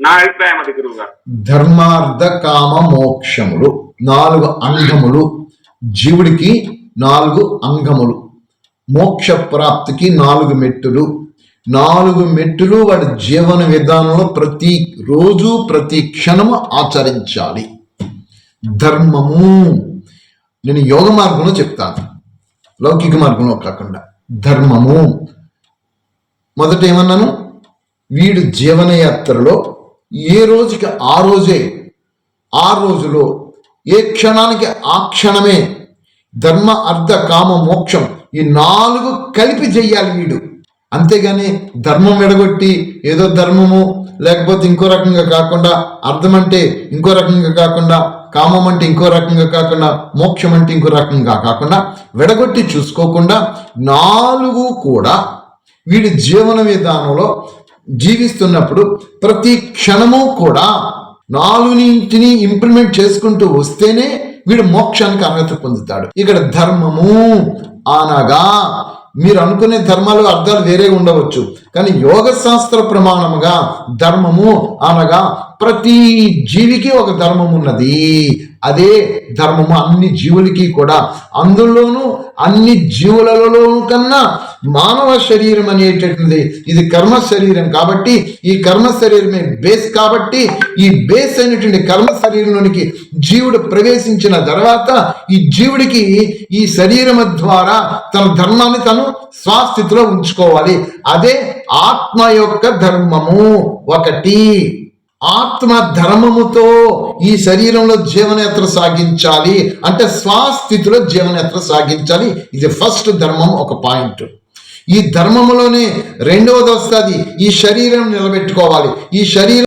నా అభిప్రాయం అది గురువుగారు. ధర్మార్థ కామ మోక్షములు 4 అంగములు, జీవుడికి 4 అంగములు, మోక్ష ప్రాప్తికి 4 మెట్టులు. 4 మెట్టులు వాడి జీవన విధానంలో ప్రతి రోజు ప్రతి క్షణము ఆచరించాలి. ధర్మము నేను యోగ మార్గంలో చెప్తాను, లౌకిక మార్గంలో కాకుండా. ధర్మము మొదట ఏమన్నాను, వీడు జీవనయాత్రలో ఏ రోజుకి ఆ రోజే, ఆ రోజులో ఏ క్షణానికి ఆ క్షణమే ధర్మ అర్థ కామ మోక్షం ఈ 4 కలిపి చెయ్యాలి వీడు. అంతేగాని ధర్మం విడగొట్టి ఏదో ధర్మము లేకపోతే ఇంకో రకంగా కాకుండా, అర్థం అంటే ఇంకో రకంగా కాకుండా, కామం అంటే ఇంకో రకంగా కాకుండా, మోక్షం అంటే ఇంకో రకంగా కాకుండా విడగొట్టి చూసుకోకుండా 4 కూడా వీడి జీవన విధానంలో జీవిస్తున్నప్పుడు ప్రతి క్షణము కూడా 4 ఇంప్లిమెంట్ చేసుకుంటూ వస్తేనే వీడు మోక్షానికి అర్హత పొందుతాడు. ఇక్కడ ధర్మము అనగా మీరు అనుకునే ధర్మాలు అర్థాలు వేరే ఉండవచ్చు, కానీ యోగ శాస్త్ర ప్రమాణముగా ధర్మము అనగా ప్రతి జీవికి ఒక ధర్మం ఉన్నది. అదే ధర్మము అన్ని జీవులకి కూడా. అందులోనూ అన్ని జీవులలోనూ కన్నా మానవ శరీరం అనేటటువంటిది ఇది కర్మ శరీరం కాబట్టి, ఈ కర్మ శరీరమే బేస్ కాబట్టి, ఈ బేస్ అయినటువంటి కర్మ శరీరంలోనికి జీవుడు ప్రవేశించిన తర్వాత ఈ జీవుడికి ఈ శరీరం ద్వారా తన ధర్మాన్ని తను స్వస్థితిలో ఉంచుకోవాలి. అదే ఆత్మ యొక్క ధర్మము. ఒకటి ఆత్మ ధర్మముతో ఈ శరీరంలో జీవనయాత్ర సాగించాలి, అంటే స్వస్థితిలో జీవనయాత్ర సాగించాలి. ఇది ఫస్ట్ ధర్మం, ఒక పాయింట్. ఈ ధర్మములోనే రెండవది వస్తుంది, ఈ శరీరం నిలబెట్టుకోవాలి. ఈ శరీరం